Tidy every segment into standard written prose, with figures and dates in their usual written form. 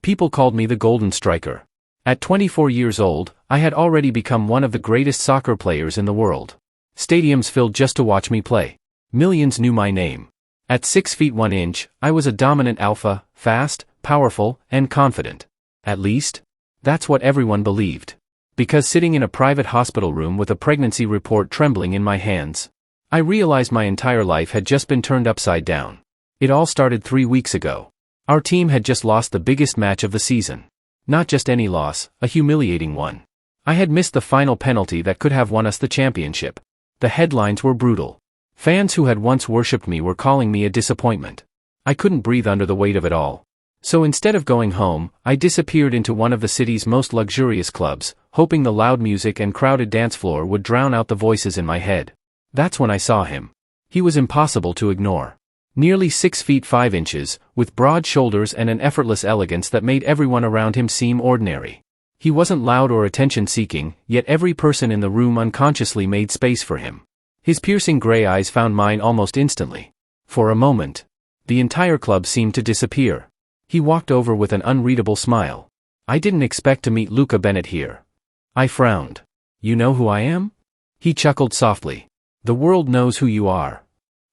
People called me the Golden Striker. At 24 years old, I had already become one of the greatest soccer players in the world. Stadiums filled just to watch me play. Millions knew my name. At 6 feet 1 inch, I was a dominant alpha, fast, powerful, and confident. At least, that's what everyone believed. Because sitting in a private hospital room with a pregnancy report trembling in my hands, I realized my entire life had just been turned upside down. It all started 3 weeks ago. Our team had just lost the biggest match of the season. Not just any loss, a humiliating one. I had missed the final penalty that could have won us the championship. The headlines were brutal. Fans who had once worshipped me were calling me a disappointment. I couldn't breathe under the weight of it all. So instead of going home, I disappeared into one of the city's most luxurious clubs, hoping the loud music and crowded dance floor would drown out the voices in my head. That's when I saw him. He was impossible to ignore. Nearly 6 feet 5 inches, with broad shoulders and an effortless elegance that made everyone around him seem ordinary. He wasn't loud or attention-seeking, yet every person in the room unconsciously made space for him. His piercing gray eyes found mine almost instantly. For a moment, the entire club seemed to disappear. He walked over with an unreadable smile. I didn't expect to meet Luca Bennett here. I frowned. You know who I am? He chuckled softly. The world knows who you are.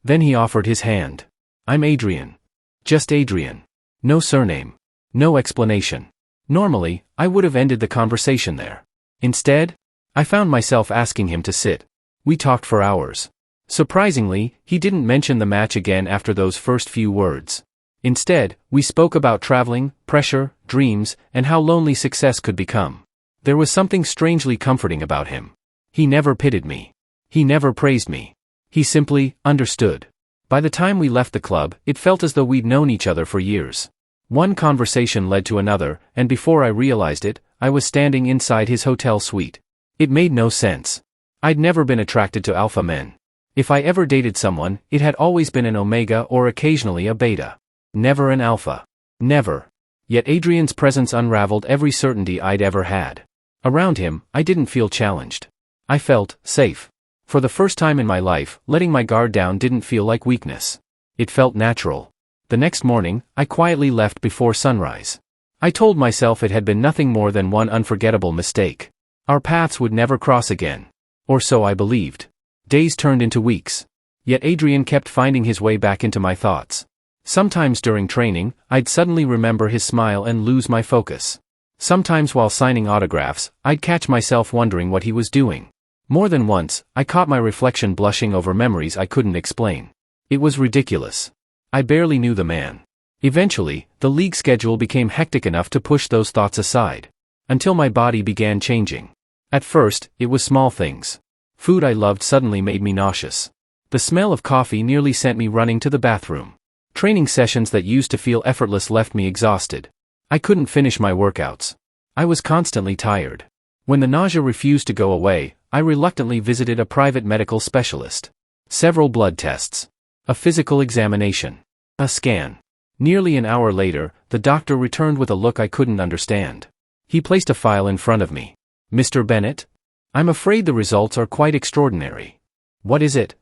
Then he offered his hand. I'm Adrian. Just Adrian. No surname. No explanation. Normally, I would have ended the conversation there. Instead, I found myself asking him to sit. We talked for hours. Surprisingly, he didn't mention the match again after those first few words. Instead, we spoke about traveling, pressure, dreams, and how lonely success could become. There was something strangely comforting about him. He never pitied me. He never praised me. He simply understood. By the time we left the club, it felt as though we'd known each other for years. One conversation led to another, and before I realized it, I was standing inside his hotel suite. It made no sense. I'd never been attracted to alpha men. If I ever dated someone, it had always been an omega or occasionally a beta. Never an alpha. Never. Yet Adrian's presence unraveled every certainty I'd ever had. Around him, I didn't feel challenged. I felt safe. For the first time in my life, letting my guard down didn't feel like weakness. It felt natural. The next morning, I quietly left before sunrise. I told myself it had been nothing more than one unforgettable mistake. Our paths would never cross again. Or so I believed. Days turned into weeks. Yet Adrian kept finding his way back into my thoughts. Sometimes during training, I'd suddenly remember his smile and lose my focus. Sometimes while signing autographs, I'd catch myself wondering what he was doing. More than once, I caught my reflection blushing over memories I couldn't explain. It was ridiculous. I barely knew the man. Eventually, the league schedule became hectic enough to push those thoughts aside. Until my body began changing. At first, it was small things. Food I loved suddenly made me nauseous. The smell of coffee nearly sent me running to the bathroom. Training sessions that used to feel effortless left me exhausted. I couldn't finish my workouts. I was constantly tired. When the nausea refused to go away, I reluctantly visited a private medical specialist. Several blood tests. A physical examination. A scan. Nearly an hour later, the doctor returned with a look I couldn't understand. He placed a file in front of me. Mr. Bennett? I'm afraid the results are quite extraordinary. What is it?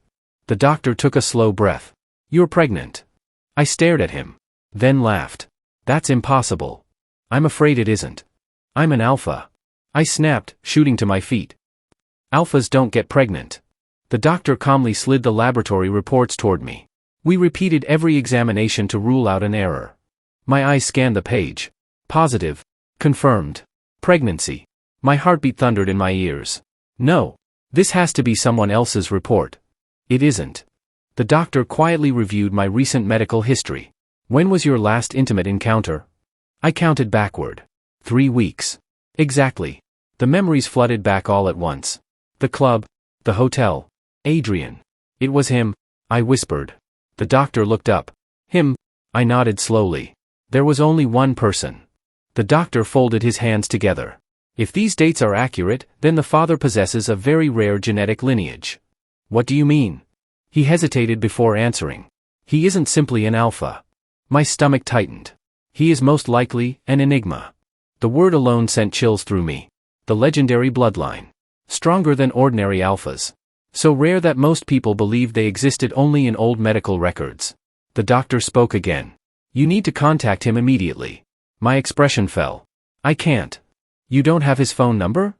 The doctor took a slow breath. You're pregnant. I stared at him. Then laughed. That's impossible. I'm afraid it isn't. I'm an alpha. I snapped, shooting to my feet. Alphas don't get pregnant. The doctor calmly slid the laboratory reports toward me. We repeated every examination to rule out an error. My eyes scanned the page. Positive. Confirmed. Pregnancy. My heartbeat thundered in my ears. No. This has to be someone else's report. It isn't. The doctor quietly reviewed my recent medical history. When was your last intimate encounter? I counted backward. 3 weeks. Exactly. The memories flooded back all at once. The club. The hotel. Adrian. It was him, I whispered. The doctor looked up. Him. I nodded slowly. There was only one person. The doctor folded his hands together. If these dates are accurate, then the father possesses a very rare genetic lineage. What do you mean? He hesitated before answering. He isn't simply an alpha. My stomach tightened. He is most likely an enigma. The word alone sent chills through me. The legendary bloodline. Stronger than ordinary alphas. So rare that most people believed they existed only in old medical records. The doctor spoke again. You need to contact him immediately. My expression fell. I can't. You don't have his phone number?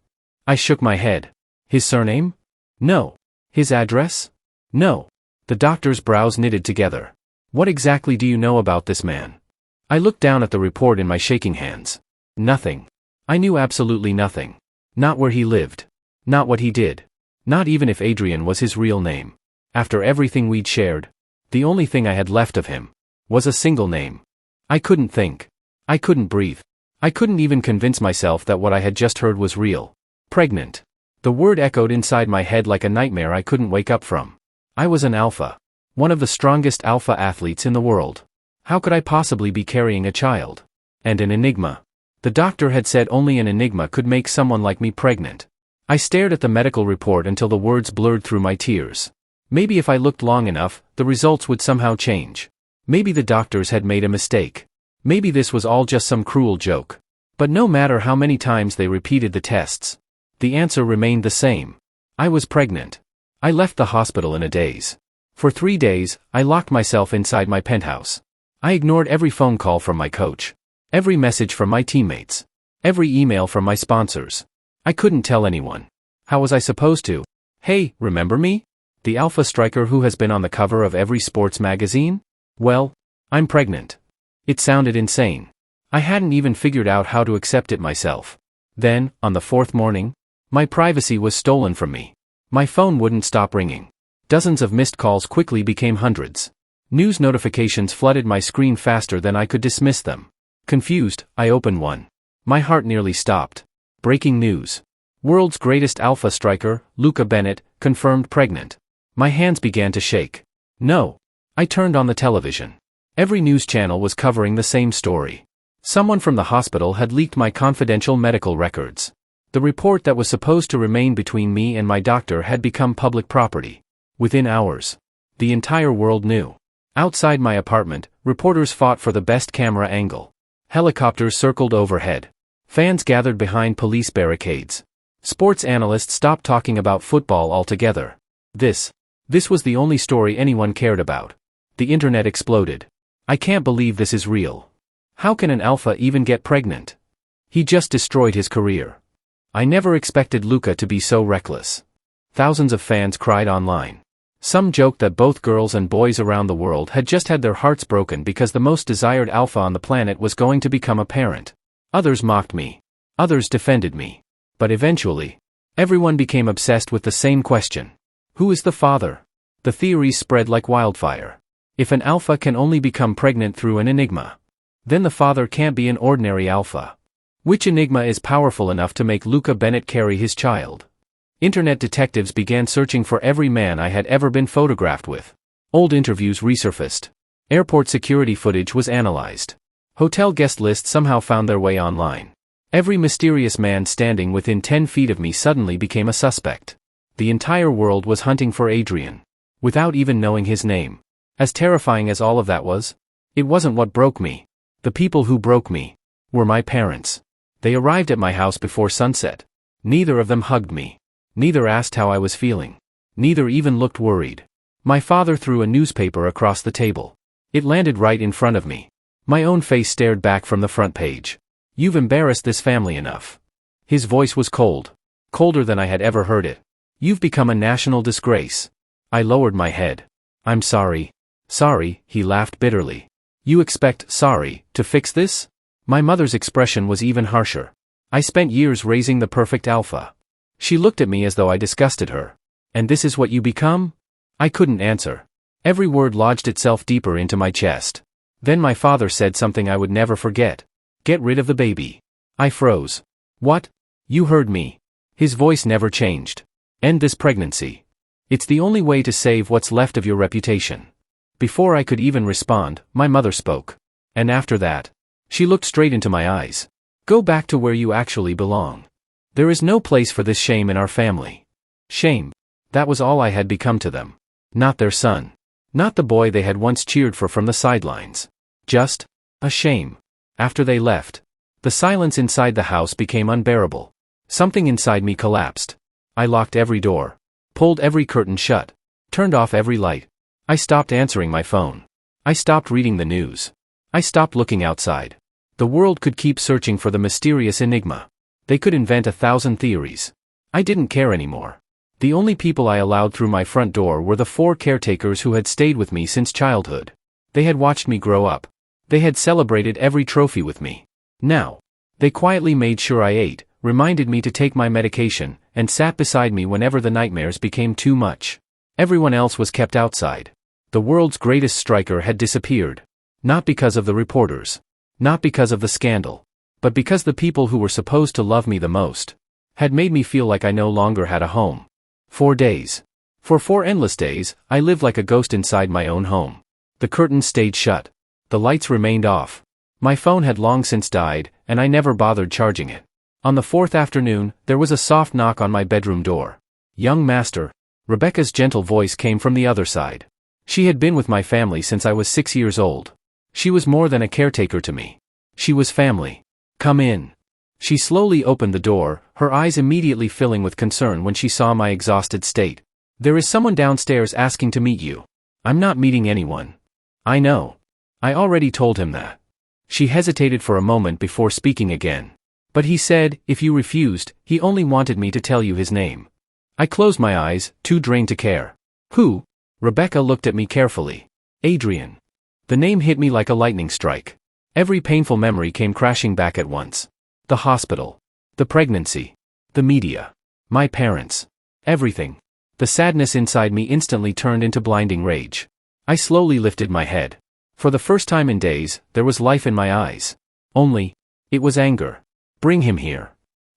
I shook my head. His surname? No. His address? No. The doctor's brows knitted together. What exactly do you know about this man? I looked down at the report in my shaking hands. Nothing. I knew absolutely nothing. Not where he lived. Not what he did. Not even if Adrian was his real name. After everything we'd shared, the only thing I had left of him was a single name. I couldn't think. I couldn't breathe. I couldn't even convince myself that what I had just heard was real. Pregnant. The word echoed inside my head like a nightmare I couldn't wake up from. I was an alpha. One of the strongest alpha athletes in the world. How could I possibly be carrying a child? And an enigma. The doctor had said only an enigma could make someone like me pregnant. I stared at the medical report until the words blurred through my tears. Maybe if I looked long enough, the results would somehow change. Maybe the doctors had made a mistake. Maybe this was all just some cruel joke. But no matter how many times they repeated the tests, the answer remained the same. I was pregnant. I left the hospital in a daze. For 3 days, I locked myself inside my penthouse. I ignored every phone call from my coach. Every message from my teammates. Every email from my sponsors. I couldn't tell anyone. How was I supposed to? Hey, remember me? The alpha striker who has been on the cover of every sports magazine? Well, I'm pregnant. It sounded insane. I hadn't even figured out how to accept it myself. Then, on the 4th morning, my privacy was stolen from me. My phone wouldn't stop ringing. Dozens of missed calls quickly became hundreds. News notifications flooded my screen faster than I could dismiss them. Confused, I opened one. My heart nearly stopped. Breaking news. World's greatest alpha striker, Luca Bennett, confirmed pregnant. My hands began to shake. No. I turned on the television. Every news channel was covering the same story. Someone from the hospital had leaked my confidential medical records. The report that was supposed to remain between me and my doctor had become public property. Within hours, the entire world knew. Outside my apartment, reporters fought for the best camera angle. Helicopters circled overhead. Fans gathered behind police barricades. Sports analysts stopped talking about football altogether. This was the only story anyone cared about. The internet exploded. I can't believe this is real. How can an alpha even get pregnant? He just destroyed his career. I never expected Luca to be so reckless. Thousands of fans cried online. Some joked that both girls and boys around the world had just had their hearts broken because the most desired alpha on the planet was going to become a parent. Others mocked me. Others defended me. But eventually, everyone became obsessed with the same question. Who is the father? The theories spread like wildfire. If an alpha can only become pregnant through an enigma, then the father can't be an ordinary alpha. Which enigma is powerful enough to make Luca Bennett carry his child? Internet detectives began searching for every man I had ever been photographed with. Old interviews resurfaced. Airport security footage was analyzed. Hotel guest lists somehow found their way online. Every mysterious man standing within 10 feet of me suddenly became a suspect. The entire world was hunting for Adrian, without even knowing his name. As terrifying as all of that was, it wasn't what broke me. The people who broke me were my parents. They arrived at my house before sunset. Neither of them hugged me. Neither asked how I was feeling. Neither even looked worried. My father threw a newspaper across the table. It landed right in front of me. My own face stared back from the front page. You've embarrassed this family enough. His voice was cold. Colder than I had ever heard it. You've become a national disgrace. I lowered my head. I'm sorry. Sorry, he laughed bitterly. You expect sorry to fix this? My mother's expression was even harsher. I spent years raising the perfect alpha. She looked at me as though I disgusted her. And this is what you become? I couldn't answer. Every word lodged itself deeper into my chest. Then my father said something I would never forget. Get rid of the baby. I froze. What? You heard me. His voice never changed. End this pregnancy. It's the only way to save what's left of your reputation. Before I could even respond, my mother spoke. And after that, she looked straight into my eyes. Go back to where you actually belong. There is no place for this shame in our family. Shame. That was all I had become to them. Not their son. Not the boy they had once cheered for from the sidelines. Just a shame. After they left, the silence inside the house became unbearable. Something inside me collapsed. I locked every door, pulled every curtain shut, turned off every light. I stopped answering my phone. I stopped reading the news. I stopped looking outside. The world could keep searching for the mysterious enigma. They could invent 1,000 theories. I didn't care anymore. The only people I allowed through my front door were the 4 caretakers who had stayed with me since childhood. They had watched me grow up. They had celebrated every trophy with me. Now, they quietly made sure I ate, reminded me to take my medication, and sat beside me whenever the nightmares became too much. Everyone else was kept outside. The world's greatest striker had disappeared. Not because of the reporters. Not because of the scandal. But because the people who were supposed to love me the most had made me feel like I no longer had a home. 4 days. For 4 endless days, I lived like a ghost inside my own home. The curtains stayed shut. The lights remained off. My phone had long since died, and I never bothered charging it. On the 4th afternoon, there was a soft knock on my bedroom door. "Young master." Rebecca's gentle voice came from the other side. She had been with my family since I was 6 years old. She was more than a caretaker to me. She was family. "Come in." She slowly opened the door, her eyes immediately filling with concern when she saw my exhausted state. "There is someone downstairs asking to meet you." "I'm not meeting anyone." "I know. I already told him that." She hesitated for a moment before speaking again. "But he said, if you refused, he only wanted me to tell you his name." I closed my eyes, too drained to care. "Who?" Rebecca looked at me carefully. "Adrian." The name hit me like a lightning strike. Every painful memory came crashing back at once. The hospital. The pregnancy. The media. My parents. Everything. The sadness inside me instantly turned into blinding rage. I slowly lifted my head. For the first time in days, there was life in my eyes. Only, it was anger. "Bring him here."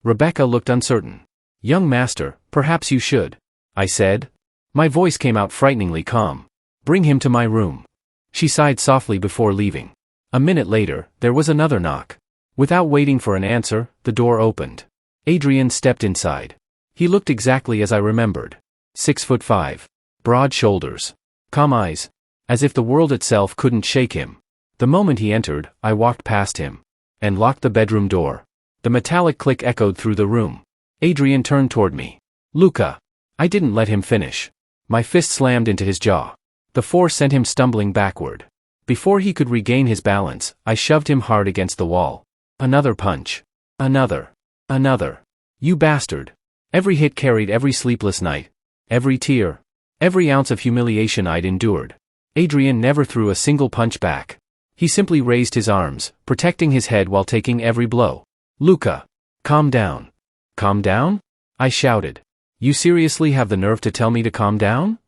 Rebecca looked uncertain. "Young master, perhaps you should," I said. My voice came out frighteningly calm. "Bring him to my room." She sighed softly before leaving. A minute later, there was another knock. Without waiting for an answer, the door opened. Adrian stepped inside. He looked exactly as I remembered. 6'5". Broad shoulders. Calm eyes. As if the world itself couldn't shake him. The moment he entered, I walked past him. And locked the bedroom door. The metallic click echoed through the room. Adrian turned toward me. "Luca." I didn't let him finish. My fist slammed into his jaw. The force sent him stumbling backward. Before he could regain his balance, I shoved him hard against the wall. Another punch. Another. Another. "You bastard." Every hit carried every sleepless night. Every tear. Every ounce of humiliation I'd endured. Adrian never threw a single punch back. He simply raised his arms, protecting his head while taking every blow. "Luca. Calm down." "Calm down?" I shouted. "You seriously have the nerve to tell me to calm down?"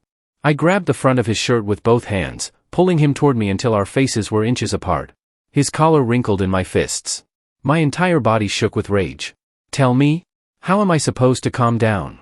I grabbed the front of his shirt with both hands, pulling him toward me until our faces were inches apart. His collar wrinkled in my fists. My entire body shook with rage. "Tell me? How am I supposed to calm down?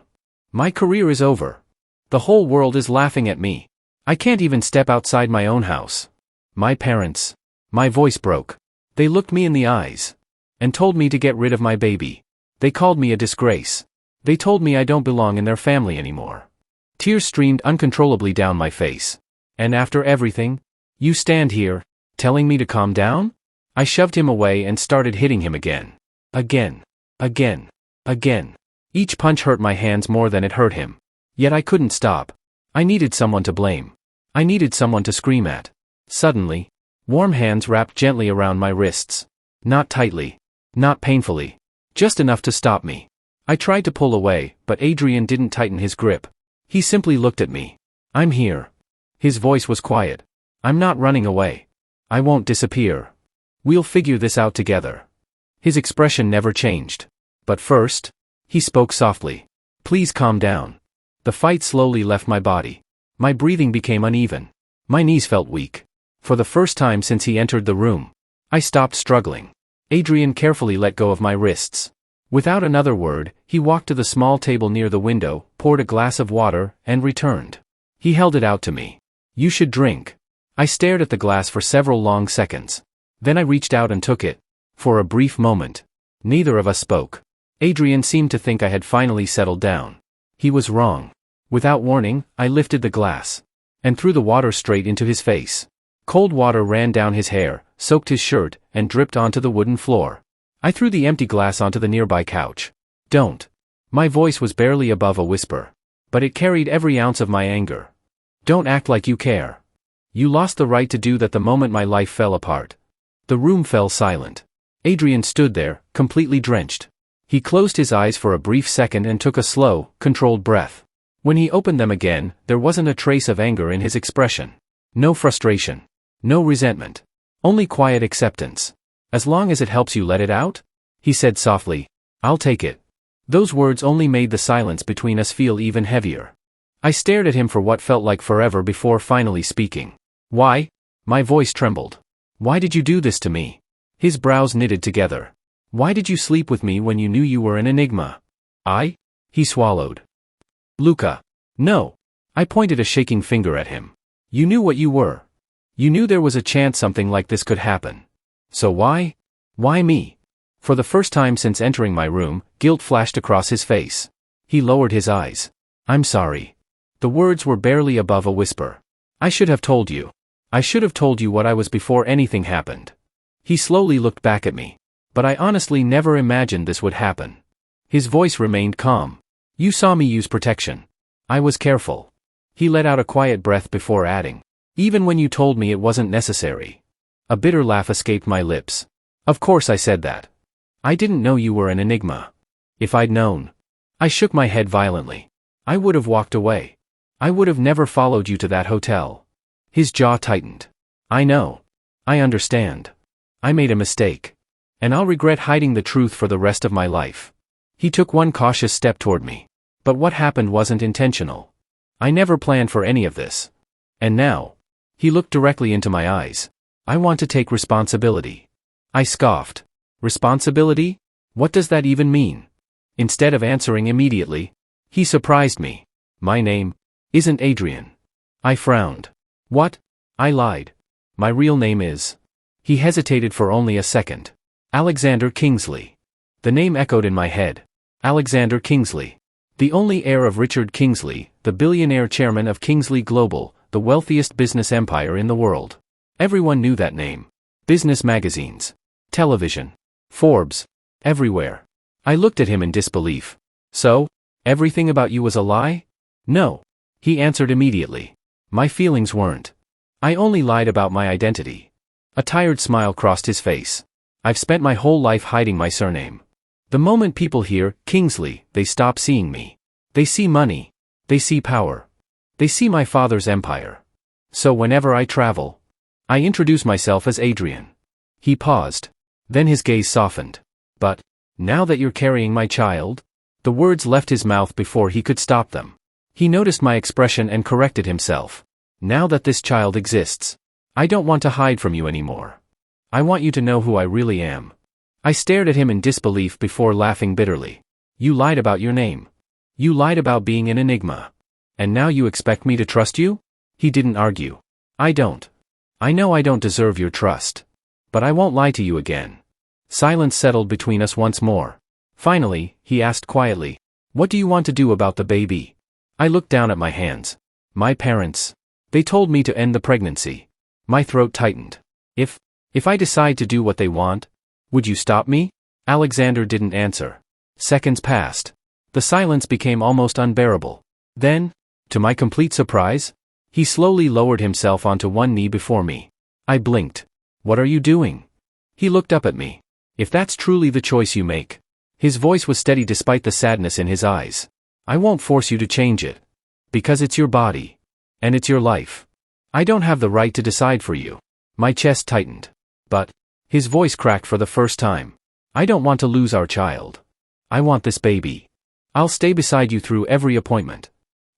My career is over. The whole world is laughing at me. I can't even step outside my own house. My parents." My voice broke. "They looked me in the eyes. And told me to get rid of my baby. They called me a disgrace. They told me I don't belong in their family anymore." Tears streamed uncontrollably down my face. "And after everything, you stand here, telling me to calm down?" I shoved him away and started hitting him again. Again. Again. Again. Each punch hurt my hands more than it hurt him. Yet I couldn't stop. I needed someone to blame. I needed someone to scream at. Suddenly, warm hands wrapped gently around my wrists. Not tightly. Not painfully. Just enough to stop me. I tried to pull away, but Adrian didn't tighten his grip. He simply looked at me. "I'm here." His voice was quiet. "I'm not running away. I won't disappear. We'll figure this out together." His expression never changed. "But first," he spoke softly, "please calm down." The fight slowly left my body. My breathing became uneven. My knees felt weak. For the first time since he entered the room, I stopped struggling. Adrian carefully let go of my wrists. Without another word, he walked to the small table near the window, poured a glass of water, and returned. He held it out to me. "You should drink." I stared at the glass for several long seconds. Then I reached out and took it. For a brief moment, neither of us spoke. Adrian seemed to think I had finally settled down. He was wrong. Without warning, I lifted the glass and threw the water straight into his face. Cold water ran down his hair, soaked his shirt, and dripped onto the wooden floor. I threw the empty glass onto the nearby couch. "Don't." My voice was barely above a whisper. But it carried every ounce of my anger. "Don't act like you care. You lost the right to do that the moment my life fell apart." The room fell silent. Adrian stood there, completely drenched. He closed his eyes for a brief second and took a slow, controlled breath. When he opened them again, there wasn't a trace of anger in his expression. No frustration. No resentment. Only quiet acceptance. As long as it helps you let it out? He said softly. I'll take it. Those words only made the silence between us feel even heavier. I stared at him for what felt like forever before finally speaking. Why? My voice trembled. Why did you do this to me? His brows knitted together. Why did you sleep with me when you knew you were an enigma? I? He swallowed. Luca. No. I pointed a shaking finger at him. You knew what you were. You knew there was a chance something like this could happen. So why? Why me? For the first time since entering my room, guilt flashed across his face. He lowered his eyes. I'm sorry. The words were barely above a whisper. I should have told you. I should have told you what I was before anything happened. He slowly looked back at me. But I honestly never imagined this would happen. His voice remained calm. You saw me use protection. I was careful. He let out a quiet breath before adding. Even when you told me it wasn't necessary. A bitter laugh escaped my lips. Of course I said that. I didn't know you were an enigma. If I'd known. I shook my head violently. I would have walked away. I would have never followed you to that hotel. His jaw tightened. I know. I understand. I made a mistake. And I'll regret hiding the truth for the rest of my life. He took one cautious step toward me. But what happened wasn't intentional. I never planned for any of this. And now. He looked directly into my eyes. I want to take responsibility. I scoffed. Responsibility? What does that even mean? Instead of answering immediately, he surprised me. My name isn't Adrian. I frowned. What? I lied. My real name is. He hesitated for only a second. Alexander Kingsley. The name echoed in my head. Alexander Kingsley. The only heir of Richard Kingsley, the billionaire chairman of Kingsley Global, the wealthiest business empire in the world. Everyone knew that name. Business magazines. Television. Forbes. Everywhere. I looked at him in disbelief. So? Everything about you was a lie? No. He answered immediately. My feelings weren't. I only lied about my identity. A tired smile crossed his face. I've spent my whole life hiding my surname. The moment people hear Kingsley, they stop seeing me. They see money. They see power. They see my father's empire. So whenever I travel, I introduce myself as Adrian. He paused. Then his gaze softened. But, now that you're carrying my child? The words left his mouth before he could stop them. He noticed my expression and corrected himself. Now that this child exists, I don't want to hide from you anymore. I want you to know who I really am. I stared at him in disbelief before laughing bitterly. You lied about your name. You lied about being an enigma. And now you expect me to trust you? He didn't argue. I don't. I know I don't deserve your trust. But I won't lie to you again. Silence settled between us once more. Finally, he asked quietly, what do you want to do about the baby? I looked down at my hands. My parents. They told me to end the pregnancy. My throat tightened. If I decide to do what they want, would you stop me? Alexander didn't answer. Seconds passed. The silence became almost unbearable. Then, to my complete surprise, he slowly lowered himself onto one knee before me. I blinked. What are you doing? He looked up at me. If that's truly the choice you make. His voice was steady despite the sadness in his eyes. I won't force you to change it. Because it's your body. And it's your life. I don't have the right to decide for you. My chest tightened. But, his voice cracked for the first time. I don't want to lose our child. I want this baby. I'll stay beside you through every appointment.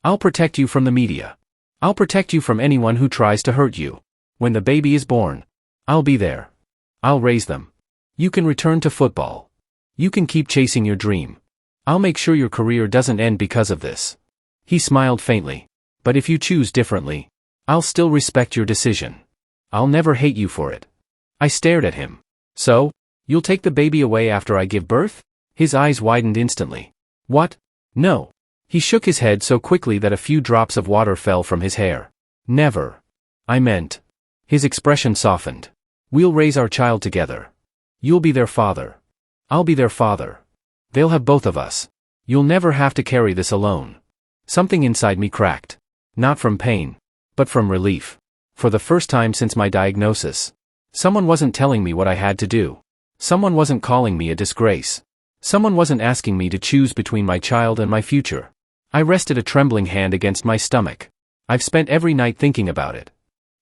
I'll protect you from the media. I'll protect you from anyone who tries to hurt you. When the baby is born, I'll be there. I'll raise them. You can return to football. You can keep chasing your dream. I'll make sure your career doesn't end because of this. He smiled faintly. But if you choose differently, I'll still respect your decision. I'll never hate you for it. I stared at him. So, you'll take the baby away after I give birth? His eyes widened instantly. What? No. He shook his head so quickly that a few drops of water fell from his hair. Never. I meant. His expression softened. We'll raise our child together. You'll be their father. I'll be their father. They'll have both of us. You'll never have to carry this alone. Something inside me cracked. Not from pain, but from relief. For the first time since my diagnosis, someone wasn't telling me what I had to do. Someone wasn't calling me a disgrace. Someone wasn't asking me to choose between my child and my future. I rested a trembling hand against my stomach. I've spent every night thinking about it.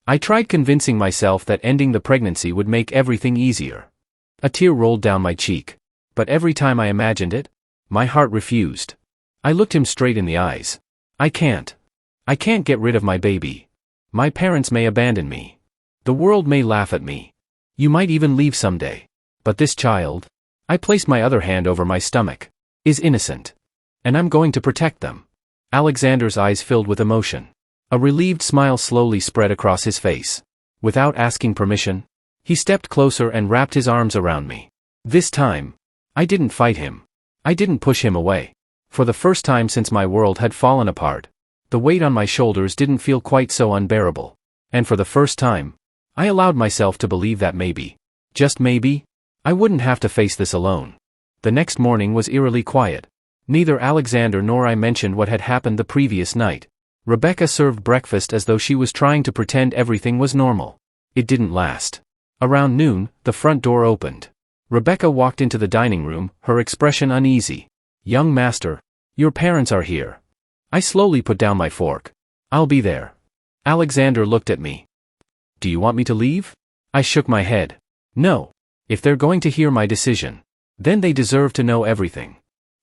I tried convincing myself that ending the pregnancy would make everything easier. A tear rolled down my cheek. But every time I imagined it, my heart refused. I looked him straight in the eyes. I can't get rid of my baby. My parents may abandon me. The world may laugh at me. You might even leave someday. But this child, I placed my other hand over my stomach, is innocent. And I'm going to protect them. Alexander's eyes filled with emotion. A relieved smile slowly spread across his face. Without asking permission, he stepped closer and wrapped his arms around me. This time, I didn't fight him. I didn't push him away. For the first time since my world had fallen apart, the weight on my shoulders didn't feel quite so unbearable. And for the first time, I allowed myself to believe that maybe, just maybe, I wouldn't have to face this alone. The next morning was eerily quiet. Neither Alexander nor I mentioned what had happened the previous night. Rebecca served breakfast as though she was trying to pretend everything was normal. It didn't last. Around noon, the front door opened. Rebecca walked into the dining room, her expression uneasy. "Young master, your parents are here." I slowly put down my fork. "I'll be there." Alexander looked at me. "Do you want me to leave?" I shook my head. "No. If they're going to hear my decision, then they deserve to know everything."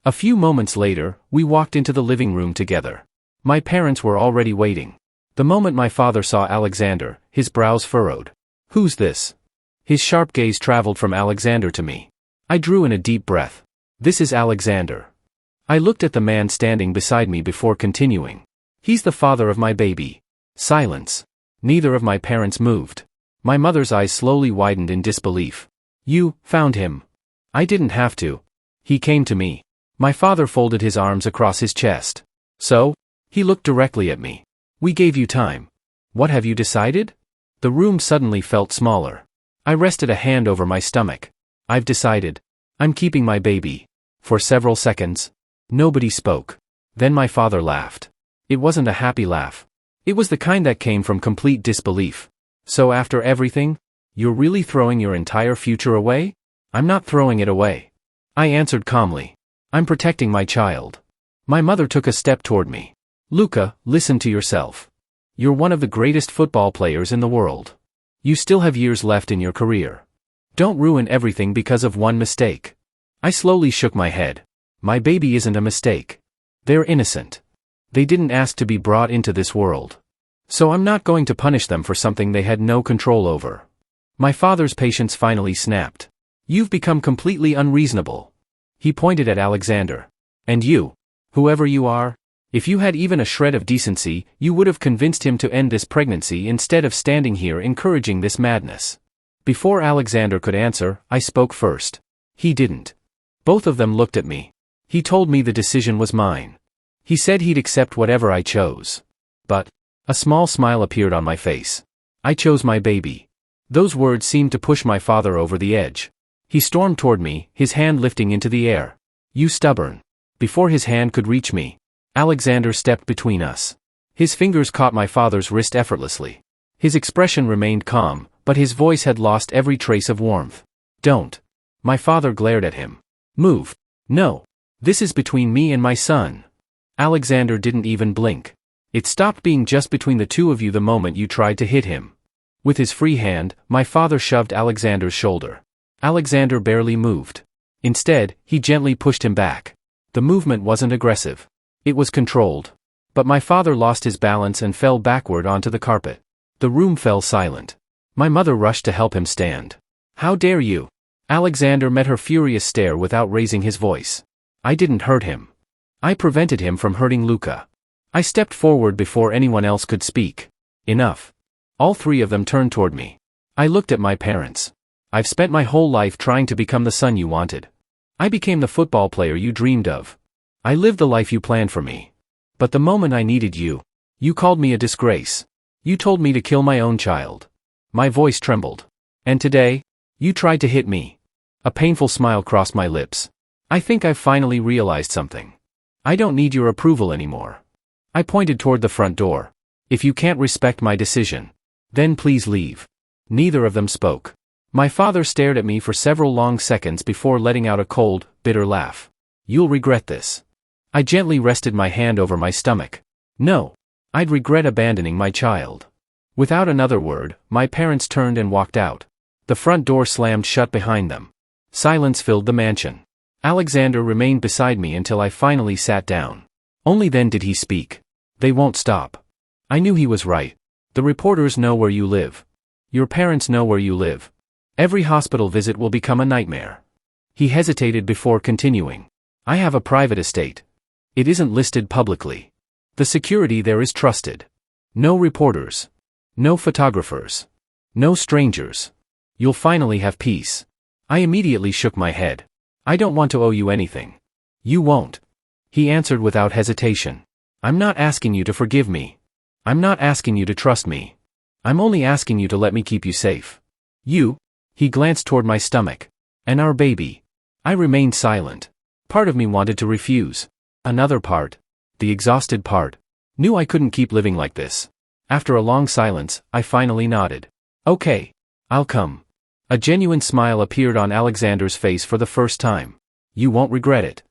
A few moments later, we walked into the living room together. My parents were already waiting. The moment my father saw Alexander, his brows furrowed. "Who's this?" His sharp gaze traveled from Alexander to me. I drew in a deep breath. "This is Alexander." I looked at the man standing beside me before continuing. "He's the father of my baby." Silence. Neither of my parents moved. My mother's eyes slowly widened in disbelief. "You found him?" "I didn't have to. He came to me." My father folded his arms across his chest. "So?" He looked directly at me. "We gave you time. What have you decided?" The room suddenly felt smaller. I rested a hand over my stomach. "I've decided. I'm keeping my baby." For several seconds, nobody spoke. Then my father laughed. It wasn't a happy laugh. It was the kind that came from complete disbelief. "So after everything, you're really throwing your entire future away?" "I'm not throwing it away," I answered calmly. "I'm protecting my child." My mother took a step toward me. "Luca, listen to yourself. You're one of the greatest football players in the world. You still have years left in your career. Don't ruin everything because of one mistake." I slowly shook my head. "My baby isn't a mistake. They're innocent. They didn't ask to be brought into this world. So I'm not going to punish them for something they had no control over." My father's patience finally snapped. "You've become completely unreasonable." He pointed at Alexander. "And you, whoever you are, if you had even a shred of decency, you would have convinced him to end this pregnancy instead of standing here encouraging this madness." Before Alexander could answer, I spoke first. He didn't. Both of them looked at me. He told me the decision was mine. He said he'd accept whatever I chose. But a small smile appeared on my face. "I chose my baby." Those words seemed to push my father over the edge. He stormed toward me, his hand lifting into the air. "You stubborn." Before his hand could reach me, Alexander stepped between us. His fingers caught my father's wrist effortlessly. His expression remained calm, but his voice had lost every trace of warmth. "Don't." My father glared at him. "Move." "No. This is between me and my son." Alexander didn't even blink. "It stopped being just between the two of you the moment you tried to hit him." With his free hand, my father shoved Alexander's shoulder. Alexander barely moved. Instead, he gently pushed him back. The movement wasn't aggressive. It was controlled. But my father lost his balance and fell backward onto the carpet. The room fell silent. My mother rushed to help him stand. "How dare you?" Alexander met her furious stare without raising his voice. "I didn't hurt him. I prevented him from hurting Luca." I stepped forward before anyone else could speak. "Enough." All three of them turned toward me. I looked at my parents. "I've spent my whole life trying to become the son you wanted. I became the football player you dreamed of. I lived the life you planned for me. But the moment I needed you, you called me a disgrace. You told me to kill my own child." My voice trembled. "And today, you tried to hit me." A painful smile crossed my lips. "I think I've finally realized something. I don't need your approval anymore." I pointed toward the front door. "If you can't respect my decision, then please leave." Neither of them spoke. My father stared at me for several long seconds before letting out a cold, bitter laugh. You'll regret this. I gently rested my hand over my stomach. No. I'd regret abandoning my child. Without another word, my parents turned and walked out. The front door slammed shut behind them. Silence filled the mansion. Alexander remained beside me until I finally sat down. Only then did he speak. They won't stop. I knew he was right. The reporters know where you live. Your parents know where you live. Every hospital visit will become a nightmare. He hesitated before continuing. I have a private estate. It isn't listed publicly. The security there is trusted. No reporters. No photographers. No strangers. You'll finally have peace. I immediately shook my head. I don't want to owe you anything. You won't. He answered without hesitation. I'm not asking you to forgive me. I'm not asking you to trust me. I'm only asking you to let me keep you safe. You? He glanced toward my stomach. And our baby. I remained silent. Part of me wanted to refuse. Another part, the exhausted part, knew I couldn't keep living like this. After a long silence, I finally nodded. Okay. I'll come. A genuine smile appeared on Alexander's face for the first time. You won't regret it.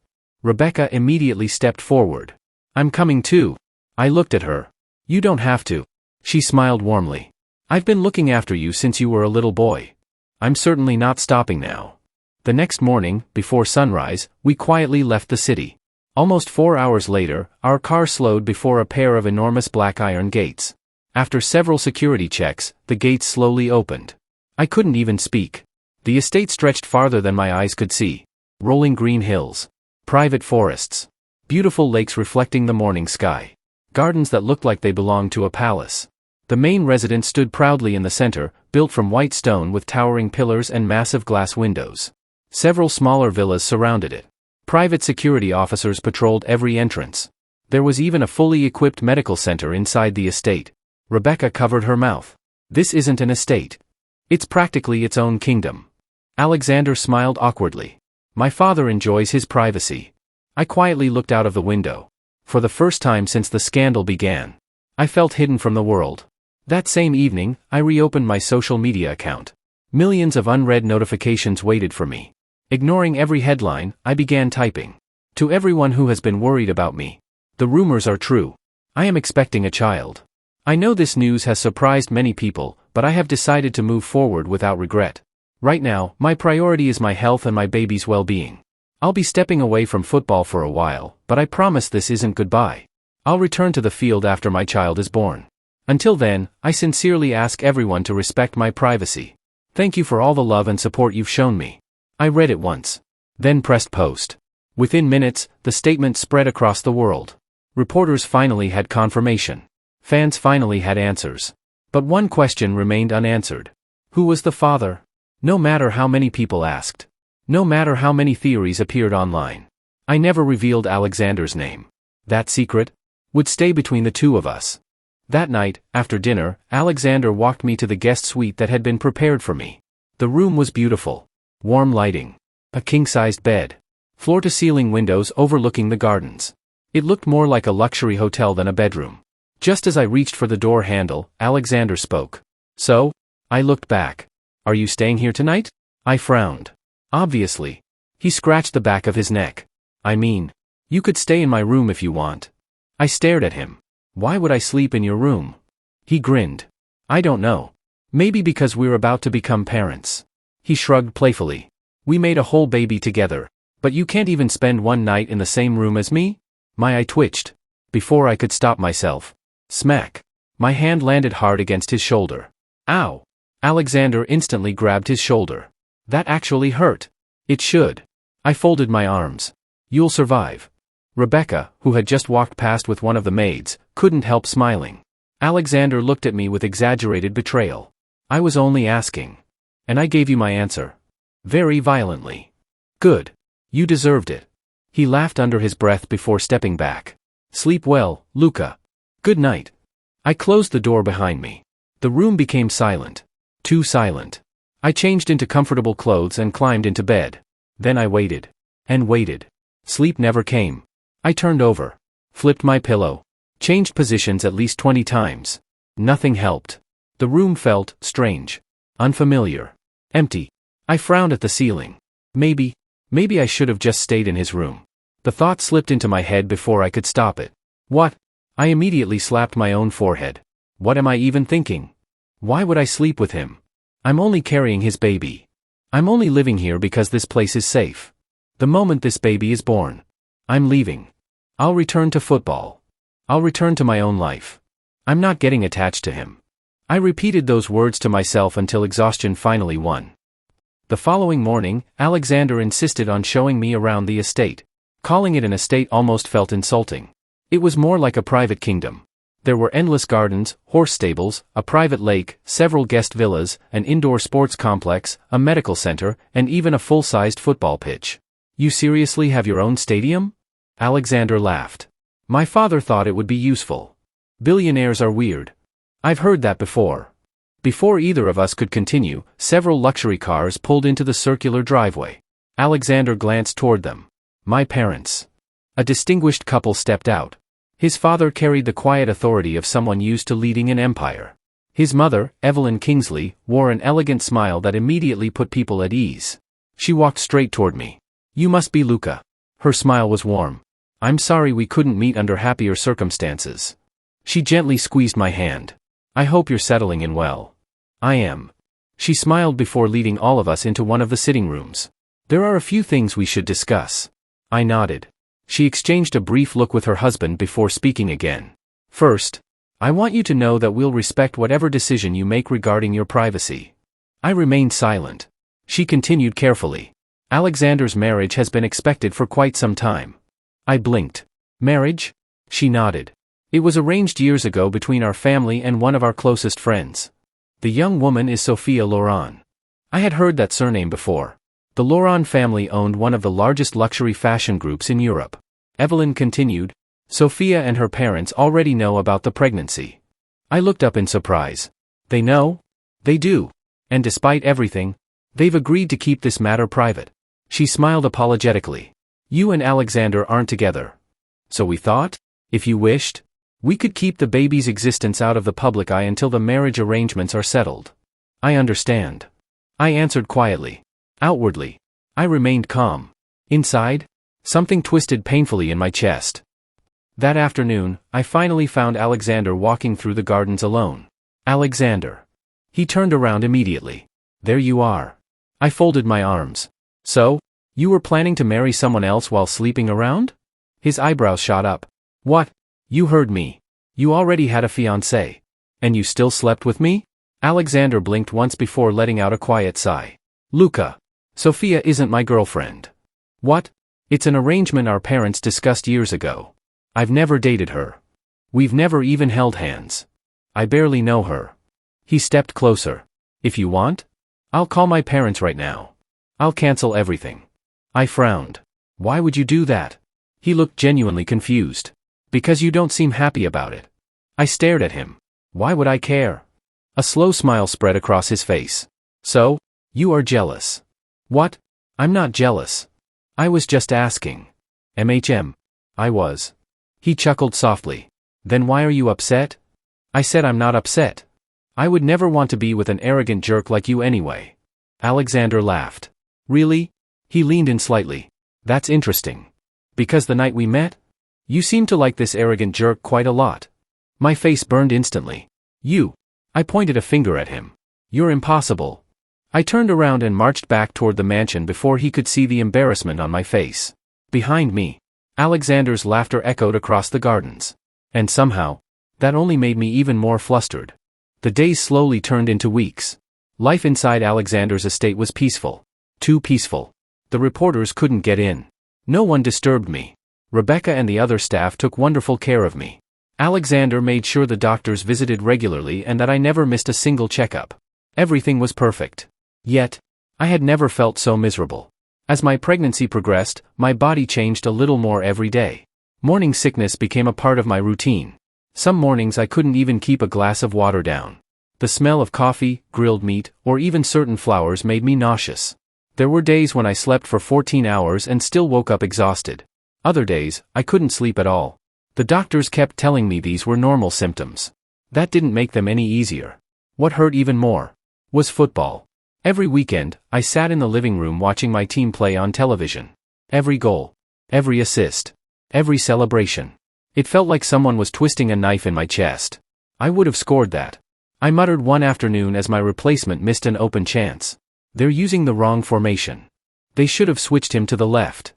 Rebecca immediately stepped forward. I'm coming too. I looked at her. You don't have to. She smiled warmly. I've been looking after you since you were a little boy. I'm certainly not stopping now. The next morning, before sunrise, we quietly left the city. Almost 4 hours later, our car slowed before a pair of enormous black iron gates. After several security checks, the gates slowly opened. I couldn't even speak. The estate stretched farther than my eyes could see. Rolling green hills. Private forests. Beautiful lakes reflecting the morning sky. Gardens that looked like they belonged to a palace. The main residence stood proudly in the center, built from white stone with towering pillars and massive glass windows. Several smaller villas surrounded it. Private security officers patrolled every entrance. There was even a fully equipped medical center inside the estate. Rebecca covered her mouth. This isn't an estate. It's practically its own kingdom. Alexander smiled awkwardly. My father enjoys his privacy. I quietly looked out of the window. For the first time since the scandal began, I felt hidden from the world. That same evening, I reopened my social media account. Millions of unread notifications waited for me. Ignoring every headline, I began typing. To everyone who has been worried about me. The rumors are true. I am expecting a child. I know this news has surprised many people, but I have decided to move forward without regret. Right now, my priority is my health and my baby's well-being. I'll be stepping away from football for a while, but I promise this isn't goodbye. I'll return to the field after my child is born. Until then, I sincerely ask everyone to respect my privacy. Thank you for all the love and support you've shown me. I read it once. Then pressed post. Within minutes, the statement spread across the world. Reporters finally had confirmation. Fans finally had answers. But one question remained unanswered. Who was the father? No matter how many people asked. No matter how many theories appeared online. I never revealed Alexander's name. That secret would stay between the two of us. That night, after dinner, Alexander walked me to the guest suite that had been prepared for me. The room was beautiful. Warm lighting. A king-sized bed. Floor-to-ceiling windows overlooking the gardens. It looked more like a luxury hotel than a bedroom. Just as I reached for the door handle, Alexander spoke. So? I looked back. Are you staying here tonight? I frowned. Obviously. He scratched the back of his neck. I mean, you could stay in my room if you want. I stared at him. Why would I sleep in your room? He grinned. I don't know. Maybe because we're about to become parents. He shrugged playfully. We made a whole baby together. But you can't even spend one night in the same room as me? My eye twitched. Before I could stop myself. Smack. My hand landed hard against his shoulder. Ow. Alexander instantly grabbed his shoulder. That actually hurt. It should. I folded my arms. You'll survive. Rebecca, who had just walked past with one of the maids, couldn't help smiling. Alexander looked at me with exaggerated betrayal. I was only asking. And I gave you my answer. Very violently. Good. You deserved it. He laughed under his breath before stepping back. Sleep well, Luca. Good night. I closed the door behind me. The room became silent. Too silent. I changed into comfortable clothes and climbed into bed. Then I waited. And waited. Sleep never came. I turned over. Flipped my pillow. Changed positions at least 20 times. Nothing helped. The room felt strange. Unfamiliar. Empty. I frowned at the ceiling. Maybe I should have just stayed in his room. The thought slipped into my head before I could stop it. What? I immediately slapped my own forehead. What am I even thinking? Why would I sleep with him? I'm only carrying his baby. I'm only living here because this place is safe. The moment this baby is born, I'm leaving. I'll return to football. I'll return to my own life. I'm not getting attached to him. I repeated those words to myself until exhaustion finally won. The following morning, Alexander insisted on showing me around the estate. Calling it an estate almost felt insulting. It was more like a private kingdom. There were endless gardens, horse stables, a private lake, several guest villas, an indoor sports complex, a medical center, and even a full-sized football pitch. You seriously have your own stadium? Alexander laughed. My father thought it would be useful. Billionaires are weird. I've heard that before. Before either of us could continue, several luxury cars pulled into the circular driveway. Alexander glanced toward them. My parents. A distinguished couple stepped out. His father carried the quiet authority of someone used to leading an empire. His mother, Evelyn Kingsley, wore an elegant smile that immediately put people at ease. She walked straight toward me. You must be Luca. Her smile was warm. I'm sorry we couldn't meet under happier circumstances. She gently squeezed my hand. I hope you're settling in well. I am. She smiled before leading all of us into one of the sitting rooms. There are a few things we should discuss. I nodded. She exchanged a brief look with her husband before speaking again. First, I want you to know that we'll respect whatever decision you make regarding your privacy. I remained silent. She continued carefully. Alexander's marriage has been expected for quite some time. I blinked. Marriage? She nodded. It was arranged years ago between our family and one of our closest friends. The young woman is Sophia Loren. I had heard that surname before. The Loren family owned one of the largest luxury fashion groups in Europe. Evelyn continued. Sophia and her parents already know about the pregnancy. I looked up in surprise. They know? They do. And despite everything, they've agreed to keep this matter private. She smiled apologetically. You and Alexander aren't together. So we thought, if you wished, we could keep the baby's existence out of the public eye until the marriage arrangements are settled. I understand. I answered quietly. Outwardly, I remained calm. Inside, something twisted painfully in my chest. That afternoon, I finally found Alexander walking through the gardens alone. Alexander. He turned around immediately. There you are. I folded my arms. So, you were planning to marry someone else while sleeping around? His eyebrows shot up. What? You heard me. You already had a fiancé. And you still slept with me? Alexander blinked once before letting out a quiet sigh. Luca. Sophia isn't my girlfriend. What? It's an arrangement our parents discussed years ago. I've never dated her. We've never even held hands. I barely know her. He stepped closer. If you want, I'll call my parents right now. I'll cancel everything. I frowned. Why would you do that? He looked genuinely confused. Because you don't seem happy about it. I stared at him. Why would I care? A slow smile spread across his face. So, you are jealous. What? I'm not jealous. I was just asking. I was. He chuckled softly. Then why are you upset? I said I'm not upset. I would never want to be with an arrogant jerk like you anyway. Alexander laughed. Really? He leaned in slightly. That's interesting. Because the night we met? You seemed to like this arrogant jerk quite a lot. My face burned instantly. You. I pointed a finger at him. You're impossible. I turned around and marched back toward the mansion before he could see the embarrassment on my face. Behind me, Alexander's laughter echoed across the gardens. And somehow, that only made me even more flustered. The days slowly turned into weeks. Life inside Alexander's estate was peaceful. Too peaceful. The reporters couldn't get in. No one disturbed me. Rebecca and the other staff took wonderful care of me. Alexander made sure the doctors visited regularly and that I never missed a single checkup. Everything was perfect. Yet, I had never felt so miserable. As my pregnancy progressed, my body changed a little more every day. Morning sickness became a part of my routine. Some mornings I couldn't even keep a glass of water down. The smell of coffee, grilled meat, or even certain flowers made me nauseous. There were days when I slept for 14 hours and still woke up exhausted. Other days, I couldn't sleep at all. The doctors kept telling me these were normal symptoms. That didn't make them any easier. What hurt even more was football. Every weekend, I sat in the living room watching my team play on television. Every goal, every assist, every celebration. It felt like someone was twisting a knife in my chest. I would have scored that. I muttered one afternoon as my replacement missed an open chance. They're using the wrong formation. They should have switched him to the left.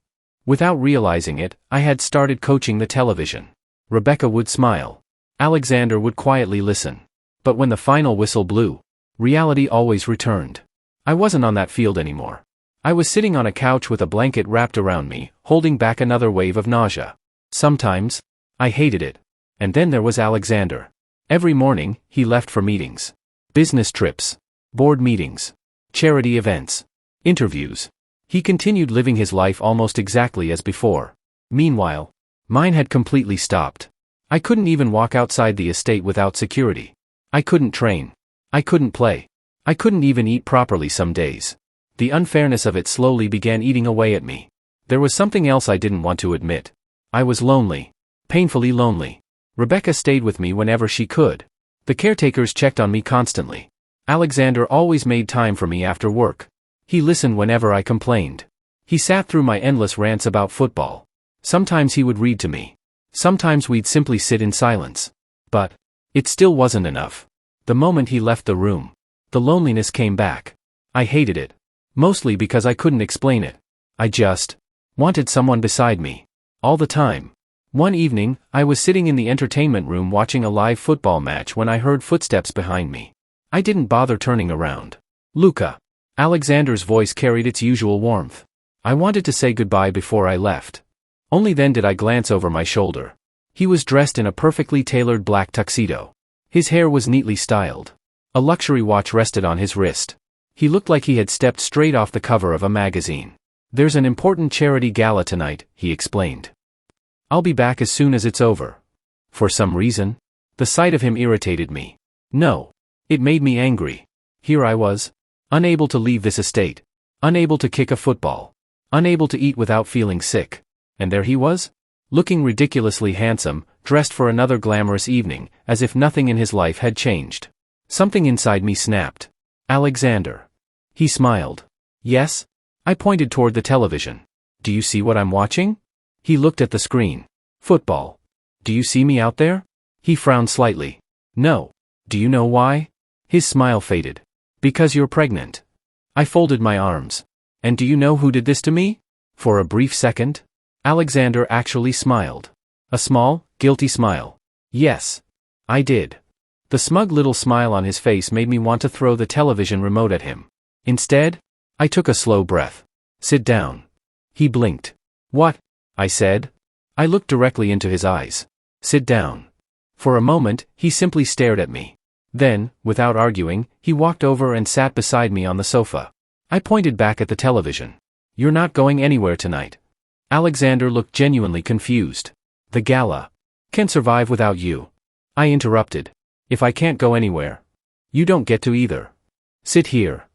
Without realizing it, I had started coaching the television. Rebecca would smile. Alexander would quietly listen. But when the final whistle blew, reality always returned. I wasn't on that field anymore. I was sitting on a couch with a blanket wrapped around me, holding back another wave of nausea. Sometimes, I hated it. And then there was Alexander. Every morning, he left for meetings. Business trips. Board meetings. Charity events. Interviews. He continued living his life almost exactly as before. Meanwhile, mine had completely stopped. I couldn't even walk outside the estate without security. I couldn't train. I couldn't play. I couldn't even eat properly some days. The unfairness of it slowly began eating away at me. There was something else I didn't want to admit. I was lonely. Painfully lonely. Rebecca stayed with me whenever she could. The caretakers checked on me constantly. Alexander always made time for me after work. He listened whenever I complained. He sat through my endless rants about football. Sometimes he would read to me. Sometimes we'd simply sit in silence. But it still wasn't enough. The moment he left the room, the loneliness came back. I hated it. Mostly because I couldn't explain it. I just wanted someone beside me. All the time. One evening, I was sitting in the entertainment room watching a live football match when I heard footsteps behind me. I didn't bother turning around. Luca. Alexander's voice carried its usual warmth. I wanted to say goodbye before I left. Only then did I glance over my shoulder. He was dressed in a perfectly tailored black tuxedo. His hair was neatly styled. A luxury watch rested on his wrist. He looked like he had stepped straight off the cover of a magazine. "There's an important charity gala tonight," he explained. "I'll be back as soon as it's over." For some reason, the sight of him irritated me. No. It made me angry. Here I was, unable to leave this estate, unable to kick a football, unable to eat without feeling sick. And there he was, looking ridiculously handsome, dressed for another glamorous evening, as if nothing in his life had changed. Something inside me snapped. "Alexander." He smiled. "Yes?" I pointed toward the television. "Do you see what I'm watching?" He looked at the screen. "Football. Do you see me out there?" He frowned slightly. "No. Do you know why?" His smile faded. "Because you're pregnant." I folded my arms. "And do you know who did this to me?" For a brief second, Alexander actually smiled. A small, guilty smile. "Yes. I did." The smug little smile on his face made me want to throw the television remote at him. Instead, I took a slow breath. "Sit down." He blinked. "What?" I said. I looked directly into his eyes. "Sit down." For a moment, he simply stared at me. Then, without arguing, he walked over and sat beside me on the sofa. I pointed back at the television. "You're not going anywhere tonight." Alexander looked genuinely confused. "The gala can survive without you." I interrupted. "If I can't go anywhere, you don't get to either. Sit here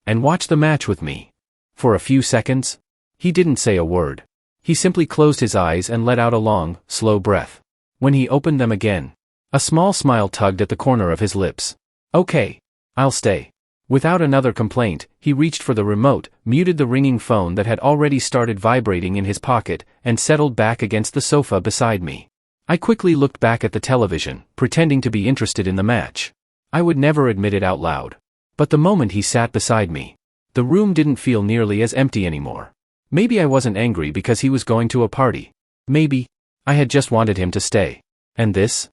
and watch the match with me." For a few seconds, he didn't say a word. He simply closed his eyes and let out a long, slow breath. When he opened them again, a small smile tugged at the corner of his lips. "Okay, I'll stay." Without another complaint, he reached for the remote, muted the ringing phone that had already started vibrating in his pocket, and settled back against the sofa beside me. I quickly looked back at the television, pretending to be interested in the match. I would never admit it out loud. But the moment he sat beside me, the room didn't feel nearly as empty anymore. Maybe I wasn't angry because he was going to a party. Maybe I had just wanted him to stay. And this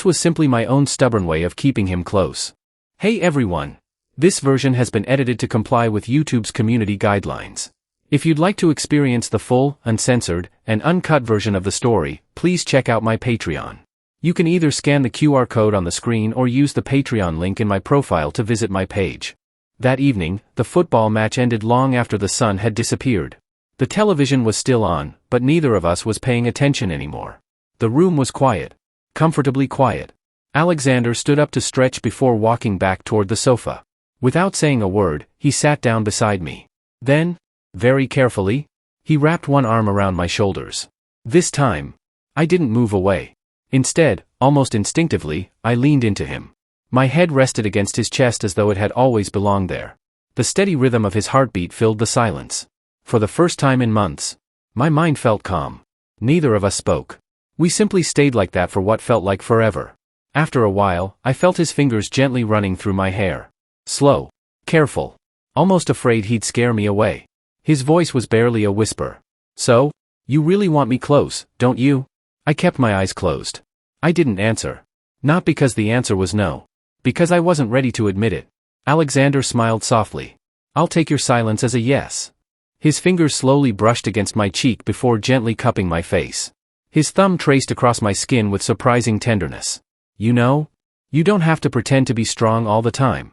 was simply my own stubborn way of keeping him close. Hey everyone! This version has been edited to comply with YouTube's community guidelines. If you'd like to experience the full, uncensored, and uncut version of the story, please check out my Patreon. You can either scan the QR code on the screen or use the Patreon link in my profile to visit my page. That evening, the football match ended long after the sun had disappeared. The television was still on, but neither of us was paying attention anymore. The room was quiet. Comfortably quiet. Alexander stood up to stretch before walking back toward the sofa. Without saying a word, he sat down beside me. Then, very carefully, he wrapped one arm around my shoulders. This time, I didn't move away. Instead, almost instinctively, I leaned into him. My head rested against his chest as though it had always belonged there. The steady rhythm of his heartbeat filled the silence. For the first time in months, my mind felt calm. Neither of us spoke. We simply stayed like that for what felt like forever. After a while, I felt his fingers gently running through my hair. Slow, careful, almost afraid he'd scare me away. His voice was barely a whisper. So, you really want me close, don't you? I kept my eyes closed. I didn't answer. Not because the answer was no. Because I wasn't ready to admit it. Alexander smiled softly. I'll take your silence as a yes. His fingers slowly brushed against my cheek before gently cupping my face. His thumb traced across my skin with surprising tenderness. You know, you don't have to pretend to be strong all the time.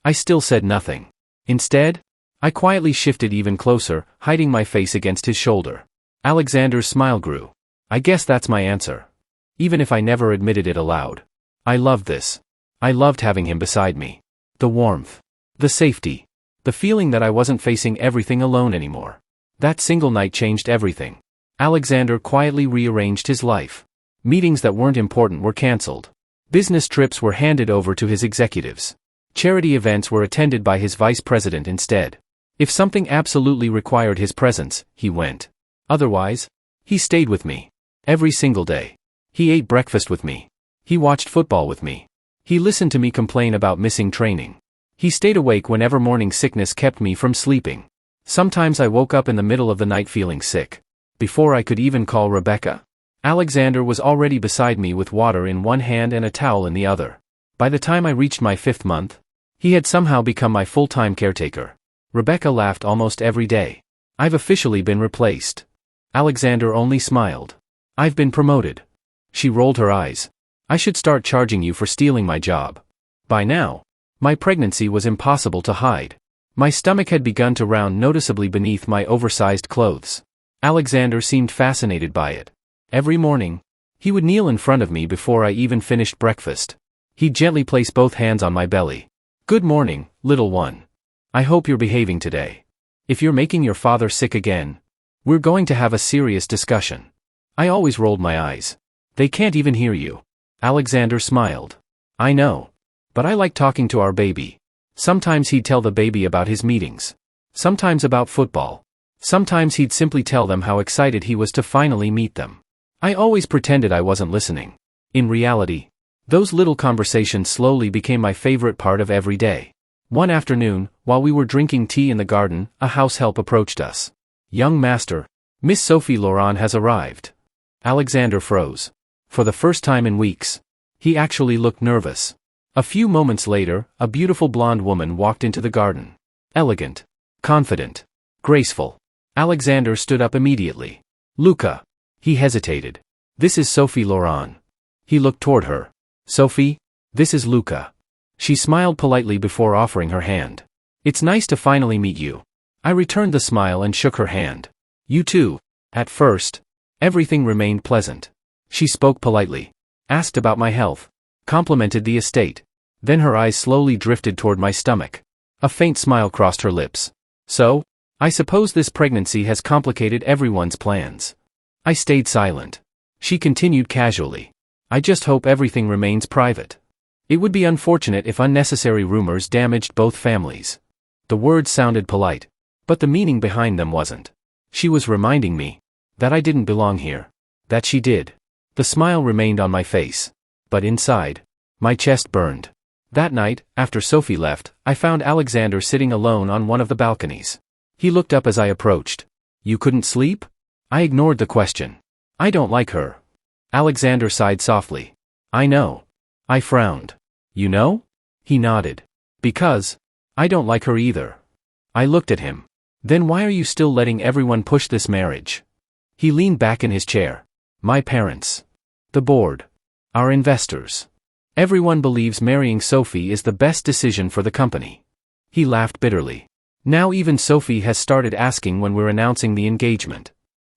I still said nothing. Instead, I quietly shifted even closer, hiding my face against his shoulder. Alexander's smile grew. I guess that's my answer. Even if I never admitted it aloud. I loved this. I loved having him beside me. The warmth. The safety. The feeling that I wasn't facing everything alone anymore. That single night changed everything. Alexander quietly rearranged his life. Meetings that weren't important were cancelled. Business trips were handed over to his executives. Charity events were attended by his vice president instead. If something absolutely required his presence, he went. Otherwise, he stayed with me. Every single day. He ate breakfast with me. He watched football with me. He listened to me complain about missing training. He stayed awake whenever morning sickness kept me from sleeping. Sometimes I woke up in the middle of the night feeling sick. Before I could even call Rebecca, Alexander was already beside me with water in one hand and a towel in the other. By the time I reached my 5th month, he had somehow become my full-time caretaker. Rebecca laughed almost every day. I've officially been replaced. Alexander only smiled. I've been promoted. She rolled her eyes. I should start charging you for stealing my job. By now, my pregnancy was impossible to hide. My stomach had begun to round noticeably beneath my oversized clothes. Alexander seemed fascinated by it. Every morning, he would kneel in front of me before I even finished breakfast. He'd gently place both hands on my belly. Good morning, little one. I hope you're behaving today. If you're making your father sick again, we're going to have a serious discussion. I always rolled my eyes. They can't even hear you. Alexander smiled. I know. But I like talking to our baby. Sometimes he'd tell the baby about his meetings. Sometimes about football. Sometimes he'd simply tell them how excited he was to finally meet them. I always pretended I wasn't listening. In reality, those little conversations slowly became my favorite part of every day. One afternoon, while we were drinking tea in the garden, a house help approached us. Young master, Miss Sophie Laurent has arrived. Alexander froze. For the first time in weeks, he actually looked nervous. A few moments later, a beautiful blonde woman walked into the garden. Elegant, confident, graceful. Alexander stood up immediately. Luca. He hesitated. This is Sophie Laurent. He looked toward her. Sophie, this is Luca. She smiled politely before offering her hand. It's nice to finally meet you. I returned the smile and shook her hand. You too. At first, everything remained pleasant. She spoke politely, asked about my health, complimented the estate. Then her eyes slowly drifted toward my stomach. A faint smile crossed her lips. So, I suppose this pregnancy has complicated everyone's plans. I stayed silent. She continued casually. I just hope everything remains private. It would be unfortunate if unnecessary rumors damaged both families. The words sounded polite, but the meaning behind them wasn't. She was reminding me that I didn't belong here. That she did. The smile remained on my face. But inside, my chest burned. That night, after Sophie left, I found Alexander sitting alone on one of the balconies. He looked up as I approached. You couldn't sleep? I ignored the question. I don't like her. Alexander sighed softly. I know. I frowned. You know? He nodded. Because I don't like her either. I looked at him. Then why are you still letting everyone push this marriage? He leaned back in his chair. My parents. The board. Our investors. Everyone believes marrying Sophie is the best decision for the company. He laughed bitterly. Now even Sophie has started asking when we're announcing the engagement.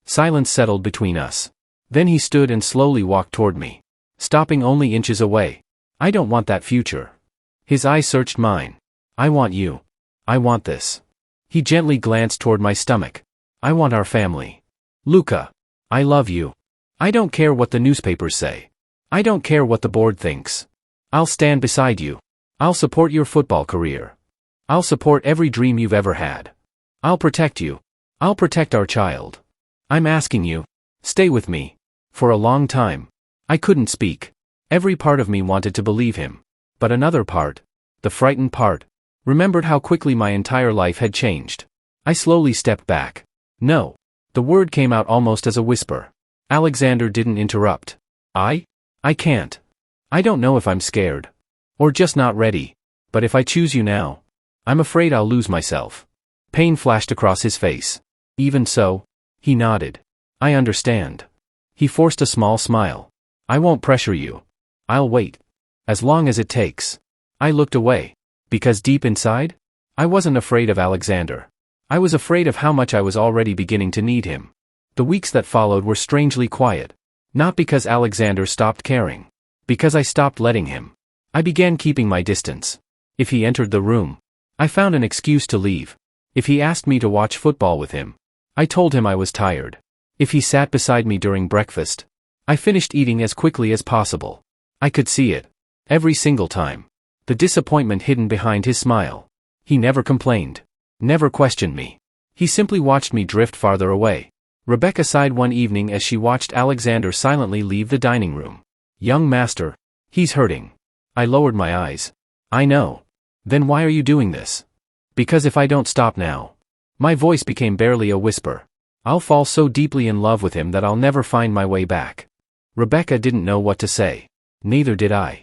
Silence settled between us. Then he stood and slowly walked toward me, stopping only inches away. I don't want that future. His eyes searched mine. I want you. I want this. He gently glanced toward my stomach. I want our family. Luca. I love you. I don't care what the newspapers say. I don't care what the board thinks. I'll stand beside you. I'll support your football career. I'll support every dream you've ever had. I'll protect you. I'll protect our child. I'm asking you. Stay with me. For a long time. I couldn't speak. Every part of me wanted to believe him. But another part, the frightened part, remembered how quickly my entire life had changed. I slowly stepped back. No. The word came out almost as a whisper. Alexander didn't interrupt. I can't. I don't know if I'm scared. Or just not ready. But if I choose you now, I'm afraid I'll lose myself. Pain flashed across his face. Even so, he nodded. I understand. He forced a small smile. I won't pressure you. I'll wait. As long as it takes. I looked away. Because deep inside, I wasn't afraid of Alexander. I was afraid of how much I was already beginning to need him. The weeks that followed were strangely quiet. Not because Alexander stopped caring. Because I stopped letting him. I began keeping my distance. If he entered the room, I found an excuse to leave. If he asked me to watch football with him, I told him I was tired. If he sat beside me during breakfast, I finished eating as quickly as possible. I could see it. Every single time. The disappointment hidden behind his smile. He never complained. Never questioned me. He simply watched me drift farther away. Rebecca sighed one evening as she watched Alexander silently leave the dining room. Young master, he's hurting. I lowered my eyes. I know. Then why are you doing this? Because if I don't stop now. My voice became barely a whisper. I'll fall so deeply in love with him that I'll never find my way back. Rebecca didn't know what to say. Neither did I.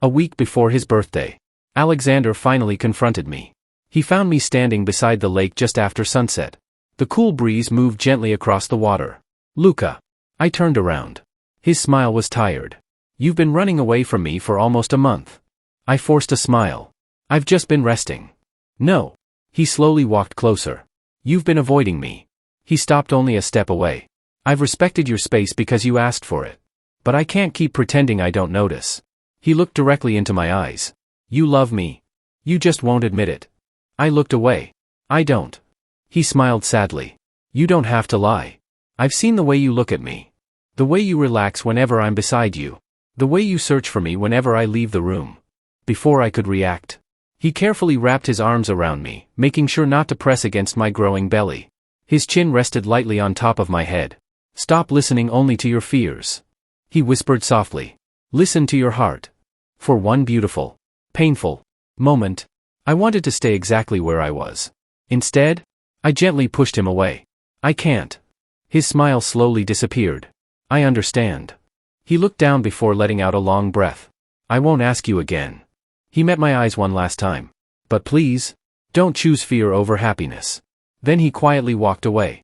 A week before his birthday, Alexander finally confronted me. He found me standing beside the lake just after sunset. The cool breeze moved gently across the water. Luca. I turned around. His smile was tired. You've been running away from me for almost a month. I forced a smile. I've just been resting. No. He slowly walked closer. You've been avoiding me. He stopped only a step away. I've respected your space because you asked for it. But I can't keep pretending I don't notice. He looked directly into my eyes. You love me. You just won't admit it. I looked away. I don't. He smiled sadly. You don't have to lie. I've seen the way you look at me. The way you relax whenever I'm beside you. The way you search for me whenever I leave the room. Before I could react, he carefully wrapped his arms around me, making sure not to press against my growing belly. His chin rested lightly on top of my head. Stop listening only to your fears. He whispered softly. Listen to your heart. For one beautiful, painful moment, I wanted to stay exactly where I was. Instead, I gently pushed him away. I can't. His smile slowly disappeared. I understand. He looked down before letting out a long breath. I won't ask you again. He met my eyes one last time. But please, don't choose fear over happiness. Then he quietly walked away.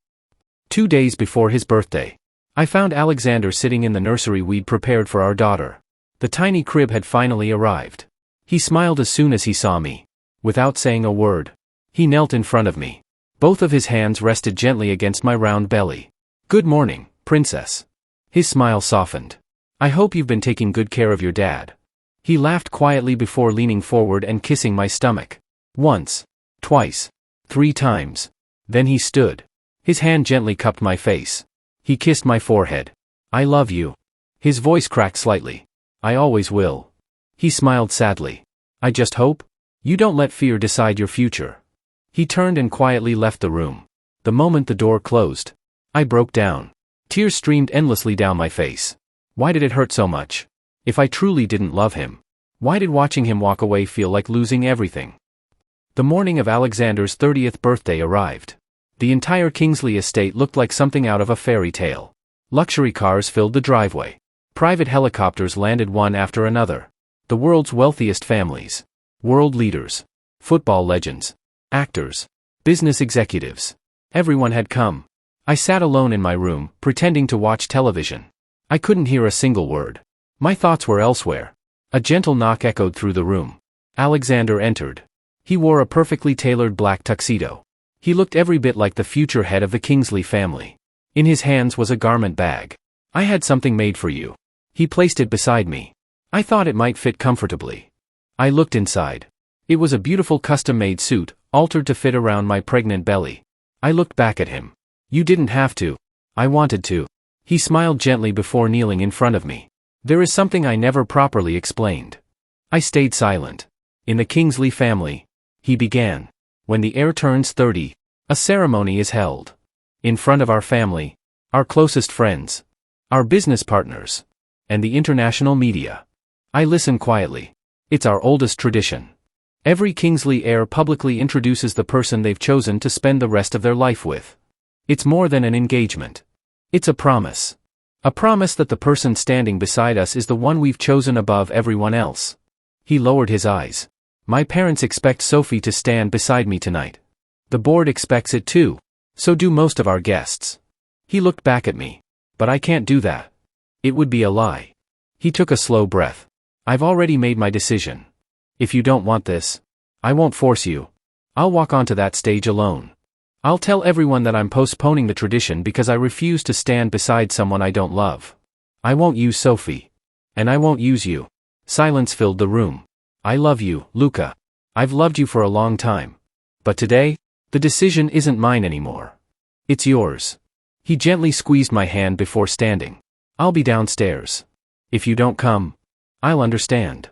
2 days before his birthday, I found Alexander sitting in the nursery we'd prepared for our daughter. The tiny crib had finally arrived. He smiled as soon as he saw me. Without saying a word, he knelt in front of me. Both of his hands rested gently against my round belly. Good morning, princess. His smile softened. I hope you've been taking good care of your dad. He laughed quietly before leaning forward and kissing my stomach. Once, twice, 3 times. Then he stood. His hand gently cupped my face. He kissed my forehead. I love you. His voice cracked slightly. I always will. He smiled sadly. I just hope you don't let fear decide your future. He turned and quietly left the room. The moment the door closed, I broke down. Tears streamed endlessly down my face. Why did it hurt so much? If I truly didn't love him, why did watching him walk away feel like losing everything? The morning of Alexander's 30th birthday arrived. The entire Kingsley estate looked like something out of a fairy tale. Luxury cars filled the driveway. Private helicopters landed one after another. The world's wealthiest families. World leaders. Football legends. Actors. Business executives. Everyone had come. I sat alone in my room, pretending to watch television. I couldn't hear a single word. My thoughts were elsewhere. A gentle knock echoed through the room. Alexander entered. He wore a perfectly tailored black tuxedo. He looked every bit like the future head of the Kingsley family. In his hands was a garment bag. I had something made for you. He placed it beside me. I thought it might fit comfortably. I looked inside. It was a beautiful custom-made suit, altered to fit around my pregnant belly. I looked back at him. You didn't have to. I wanted to. He smiled gently before kneeling in front of me. There is something I never properly explained. I stayed silent. In the Kingsley family, He began. When the heir turns 30, a ceremony is held. In front of our family, our closest friends, our business partners, and the international media. I listen quietly. It's our oldest tradition. Every Kingsley heir publicly introduces the person they've chosen to spend the rest of their life with. It's more than an engagement. It's a promise. A promise that the person standing beside us is the one we've chosen above everyone else. He lowered his eyes. My parents expect Sophie to stand beside me tonight. The board expects it too. So do most of our guests. He looked back at me. But I can't do that. It would be a lie. He took a slow breath. I've already made my decision. If you don't want this, I won't force you. I'll walk onto that stage alone. I'll tell everyone that I'm postponing the tradition because I refuse to stand beside someone I don't love. I won't use Sophie. And I won't use you. Silence filled the room. I love you, Luca. I've loved you for a long time. But today, the decision isn't mine anymore. It's yours. He gently squeezed my hand before standing. I'll be downstairs. If you don't come, I'll understand.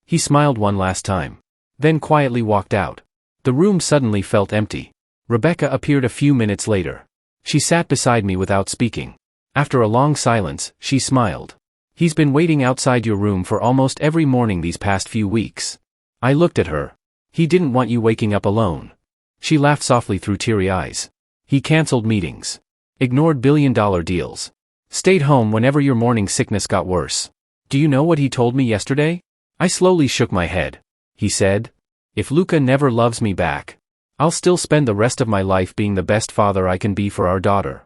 He smiled one last time, then quietly walked out. The room suddenly felt empty. Rebecca appeared a few minutes later. She sat beside me without speaking. After a long silence, she smiled. He's been waiting outside your room for almost every morning these past few weeks. I looked at her. He didn't want you waking up alone. She laughed softly through teary eyes. He canceled meetings. Ignored billion-dollar deals. Stayed home whenever your morning sickness got worse. Do you know what he told me yesterday? I slowly shook my head. He said, if Luca never loves me back, I'll still spend the rest of my life being the best father I can be for our daughter.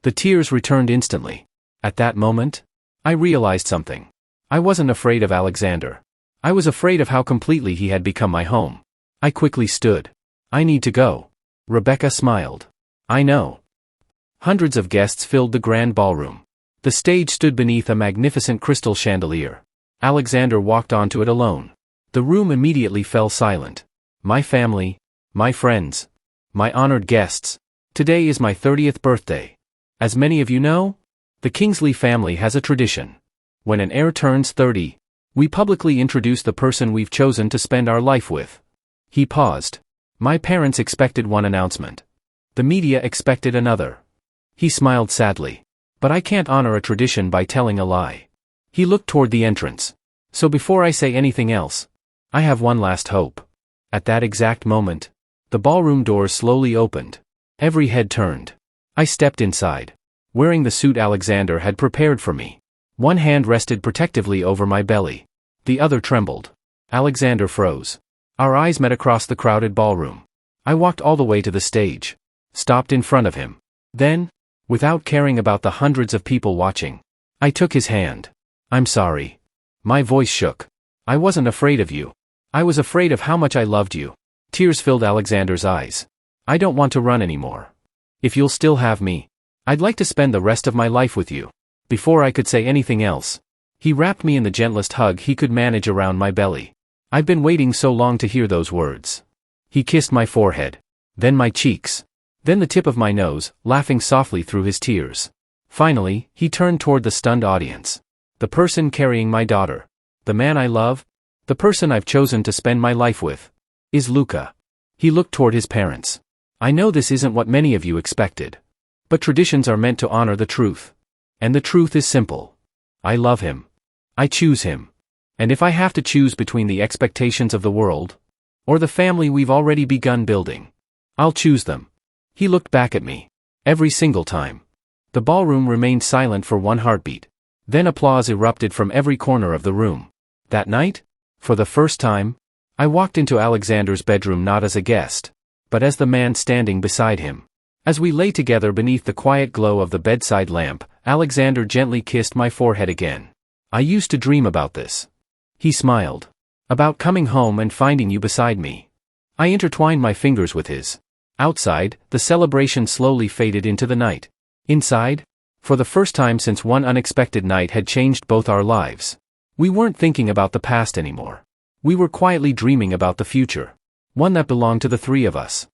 The tears returned instantly. At that moment, I realized something. I wasn't afraid of Alexander. I was afraid of how completely he had become my home. I quickly stood. I need to go. Rebecca smiled. I know. Hundreds of guests filled the grand ballroom. The stage stood beneath a magnificent crystal chandelier. Alexander walked onto it alone. The room immediately fell silent. My family, my friends, my honored guests. Today is my 30th birthday. As many of you know, the Kingsley family has a tradition. When an heir turns 30, we publicly introduce the person we've chosen to spend our life with. He paused. My parents expected one announcement. The media expected another. He smiled sadly. But I can't honor a tradition by telling a lie. He looked toward the entrance. So before I say anything else, I have one last hope. At that exact moment, the ballroom doors slowly opened. Every head turned. I stepped inside, wearing the suit Alexander had prepared for me. One hand rested protectively over my belly. The other trembled. Alexander froze. Our eyes met across the crowded ballroom. I walked all the way to the stage, stopped in front of him. Then, without caring about the hundreds of people watching, I took his hand. I'm sorry. My voice shook. I wasn't afraid of you. I was afraid of how much I loved you. Tears filled Alexander's eyes. I don't want to run anymore. If you'll still have me, I'd like to spend the rest of my life with you. Before I could say anything else, he wrapped me in the gentlest hug he could manage around my belly. I've been waiting so long to hear those words. He kissed my forehead, then my cheeks, then the tip of my nose, laughing softly through his tears. Finally, he turned toward the stunned audience. The person carrying my daughter, the man I love, the person I've chosen to spend my life with, is Luca. He looked toward his parents. I know this isn't what many of you expected. But traditions are meant to honor the truth. And the truth is simple. I love him. I choose him. And if I have to choose between the expectations of the world, or the family we've already begun building, I'll choose them. He looked back at me. Every single time. The ballroom remained silent for one heartbeat. Then applause erupted from every corner of the room. That night, for the first time, I walked into Alexander's bedroom not as a guest, but as the man standing beside him. As we lay together beneath the quiet glow of the bedside lamp, Alexander gently kissed my forehead again. I used to dream about this. He smiled. About coming home and finding you beside me. I intertwined my fingers with his. Outside, the celebration slowly faded into the night. Inside, for the first time since one unexpected night had changed both our lives, we weren't thinking about the past anymore. We were quietly dreaming about the future. One that belonged to the three of us.